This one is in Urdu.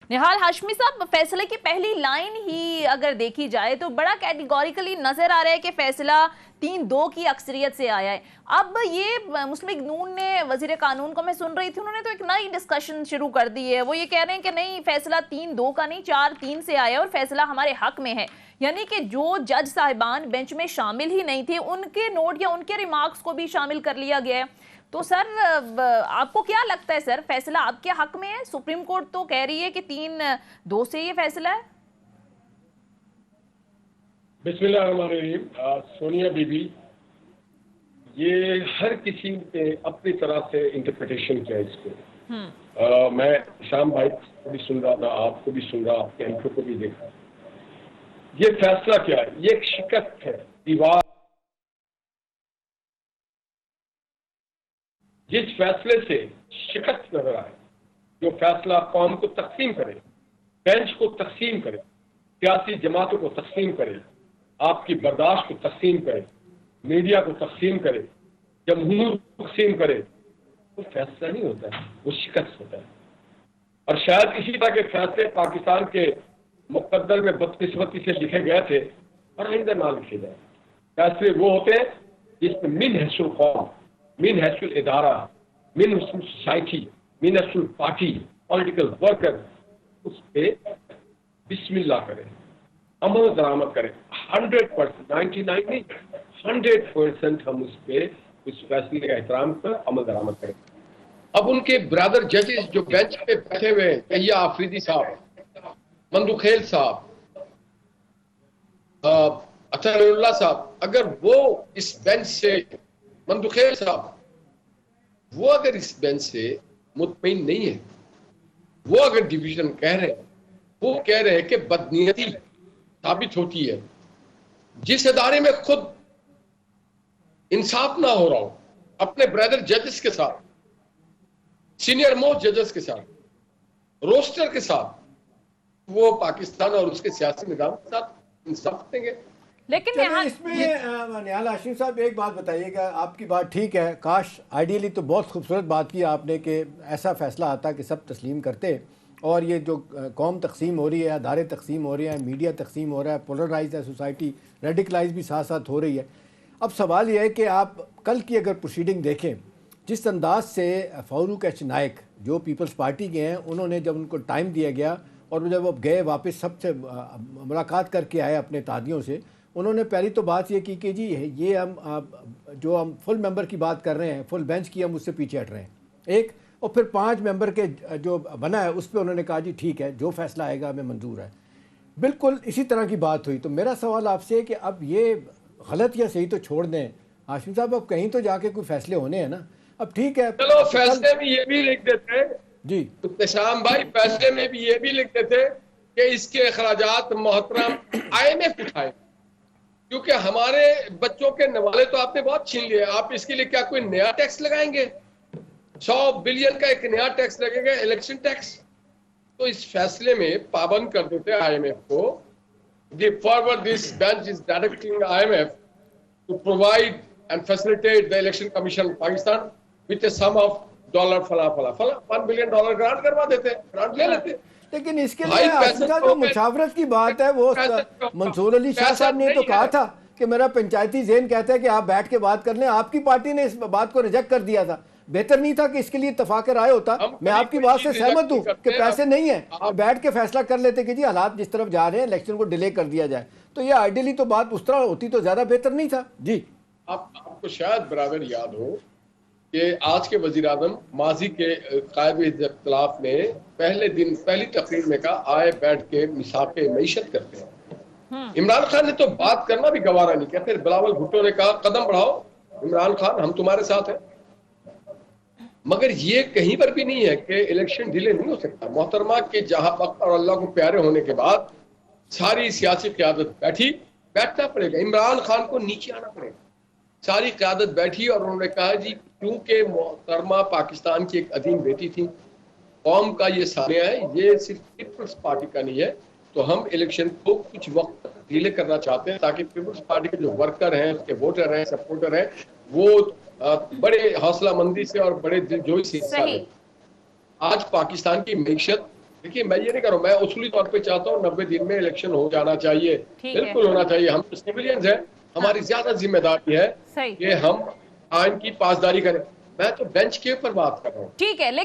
نہال ہاشمی صاحب، فیصلے کی پہلی لائن ہی اگر دیکھی جائے تو بڑا کیٹیگوریکلی نظر آ رہا ہے کہ فیصلہ 3-2 کی اکثریت سے آیا ہے۔ اب یہ مسلم لیگ نون نے وزیر قانون کو میں سن رہی تھی، انہوں نے تو ایک نئی ڈسکشن شروع کر دی ہے۔ وہ یہ کہہ رہے ہیں کہ نہیں، فیصلہ 3-2 کا نہیں 4-3 سے آیا اور فیصلہ ہمارے حق میں ہے، یعنی کہ جو جج صاحبان بینچ میں شامل ہی نہیں تھے ان کے نوٹ یا ان کے ریمارکس کو بھی شامل کر لیا گیا ہے۔ تو سر، آپ کو کیا لگتا ہے سر، فیصلہ آپ کے حق میں ہے؟ سپریم کورٹ تو کہہ رہی ہے کہ 3-2 سے یہ فیصلہ ہے۔ بسم اللہ الرحمن الرحیم۔ سونیا بی بی، یہ ہر کسی نے اپنی طرح سے انٹرپریٹیشن کیا اس کو۔ میں شام بھائی کو بھی سن رہا تھا، آپ کو بھی سن رہا، آپ کے اینکر کو بھی دیکھا۔ یہ فیصلہ کیا ہے؟ یہ ایک شکست ہے، دیوار۔ جس فیصلے سے شکست نظر آئے، جو فیصلہ قوم کو تقسیم کرے، بینچ کو تقسیم کرے، سیاسی جماعتوں کو تقسیم کرے، آپ کی برداشت کو تقسیم کرے، میڈیا کو تقسیم کرے، جمہور کو تقسیم کرے، وہ فیصلہ نہیں ہوتا ہے، وہ شکست ہوتا ہے۔ اور شاید اسی طرح کے فیصلے پاکستان کے مقدر میں بدقسمتی سے لکھے گئے تھے اور آئندہ نہ لکھے جائیں۔ فیصلے وہ ہوتے ہیں جس میں من حیث القوم، من حیث الادارہ، من حیث سوسائٹی، من حیث پارٹی، پولیٹیکل ورکر اس پہ بسم اللہ کرے، عمل درآمد کرے۔ 100%، 99 نہیں، 100% ہم اس پہ اس فیصلے کا احترام پر عمل درآمد کریں۔ اب ان کے برادر ججز جو بینچ پہ بیٹھے ہوئے ہیں، کہیہ آفریدی صاحب، مندوخیل صاحب، اطہر اللہ صاحب، اگر وہ اس بینچ سے، مندوخیل صاحب، وہ اگر اس بینچ سے مطمئن نہیں ہے، وہ اگر ڈویژن کہہ رہے ہیں، وہ کہہ رہے ہیں کہ بدنیتی ثابت ہوتی ہے، جس ادارے میں خود انصاف نہ ہو رہا ہو، اپنے برادر ججز کے ساتھ، سینئر موسٹ ججز کے ساتھ، روسٹر کے ساتھ، وہ پاکستان اور اس کے سیاسی نظام کے ساتھ انصاف دیں گے۔ لیکن اس میں نہال ہاشمی صاحب ایک بات بتائیے گا، آپ کی بات ٹھیک ہے، کاش آئیڈیلی تو بہت خوبصورت بات کی آپ نے کہ ایسا فیصلہ آتا کہ سب تسلیم کرتے، اور یہ جو قوم تقسیم ہو رہی ہے، ادارے تقسیم ہو رہے ہیں، میڈیا تقسیم ہو رہا ہے، پولرائز ہے سوسائٹی، ریڈیکلائز بھی ساتھ ساتھ ہو رہی ہے۔ اب سوال یہ ہے کہ آپ کل کی اگر پروسیڈنگ دیکھیں، جس انداز سے فاروق ایچ نائک جو پیپلز پارٹی کے ہیں، انہوں نے جب ان کو ٹائم دیا گیا اور جب وہ گئے واپس سب سے ملاقات کر کے آئے اپنے تادیوں سے، انہوں نے پہلی تو بات یہ کی کہ جی یہ ہم فل ممبر کی بات کر رہے ہیں، فل بینچ کی، ہم اس سے پیچھے ہٹ رہے ہیں ایک، اور پھر 5 ممبر کے جو بنا ہے اس پہ انہوں نے کہا جی ٹھیک ہے، جو فیصلہ آئے گا ہمیں منظور ہے۔ بالکل اسی طرح کی بات ہوئی۔ تو میرا سوال آپ سے ہے کہ اب یہ غلط یا صحیح تو چھوڑ دیں ہاشمی صاحب، اب کہیں تو جا کے کوئی فیصلے ہونے ہیں نا۔ اب ٹھیک ہے، چلو فیصلے میں یہ بھی لکھ دیتے جی شام بھائی، فیصلے میں بھی یہ بھی لکھ دیتے کہ اس کے اخراجات محترم IMF اٹھائے، کیونکہ ہمارے بچوں کے نوالے تو آپ نے بہت چھین لیے، آپ اس کے لیے کیا کوئی نیا ٹیکس لگائیں گے؟ 100 بلین کا ایک نیا ٹیکس لگے گا، الیکشن ٹیکس۔ تو اس فیصلے میں پابند کر دیتے IMF کو، the forward this bench is directing IMF to provide and facilitate the election commission Pakistan with a sum of $1 billion grant کروا دیتے، گرانٹ لے لیتے۔ لیکن اس کے لیے ہاشمی صاحب جو مشاورت کی بات ہے، وہ منصور علی شاہ صاحب نے تو کہا تھا کہ میرا پنچایتی ذہن کہتا ہے کہ آپ بیٹھ کے بات کر لیں، آپ کی پارٹی نے اس بات کو ریجیکٹ کر دیا تھا۔ بہتر نہیں تھا کہ اس کے لیے اتفاق رائے ہوتا؟ میں آپ کی بات سے سہمت ہوں کہ پیسے نہیں ہیں، بیٹھ کے فیصلہ کر لیتے کہ جی حالات جس طرف جا رہے ہیں الیکشن کو ڈیلے کر دیا جائے، تو یہ آئیڈیلی تو بات اس طرح ہوتی تو زیادہ بہتر نہیں تھا؟ جی آپ کو شاید برابر یاد ہو کہ آج کے وزیر اعظم ماضی کے قائد اختلاف نے پہلے دن پہلی تقریر میں کہا آئے بیٹھ کے میثاق معیشت کرتے ہیں۔ عمران خان نے تو بات کرنا بھی گوارا نہیں کیا، پھر بلاول بھٹو نے کہا قدم بڑھاؤ عمران خان، ہم تمہارے ساتھ ہیں۔ مگر یہ کہیں پر بھی نہیں ہے کہ الیکشن ڈیلے نہیں ہو سکتا۔ محترمہ کے جہاں وقت اور اللہ کو پیارے ہونے کے بعد ساری سیاسی قیادت بیٹھنا پڑے گا، عمران خان کو نیچے آنا پڑے گا۔ ساری قیادت بیٹھی اور انہوں نے کہا جی کیونکہ محترمہ پاکستان کی ایک عظیم بیٹی تھی، قوم کا یہ سانحہ ہے، یہ صرف پیپلز پارٹی کا نہیں ہے، تو ہم الیکشن کو کچھ وقت ڈیلے کرنا چاہتے ہیں تاکہ پیپلز پارٹی کے جو ورکر ہیں، اس کے ووٹر ہیں، سپورٹر ہیں، وہ بڑے حوصلہ مندی سے اور بڑے دلجوئی سے حصہ لیں۔ آج پاکستان کی معیشت دیکھیے میں یہ نہیں کر رہا ہوں، میں اصولی طور پہ چاہتا ہوں 90 دن میں الیکشن ہو جانا چاہیے، ٹھیک ہے، بالکل ہونا چاہیے. ہم سیویلینز ہیں، ہماری زیادہ ذمہ داری ہے صحیح، کہ ہم آئین کی پاسداری کریں. میں تو بینچ کے اوپر بات کر رہا ہوں. ٹھیک ہے.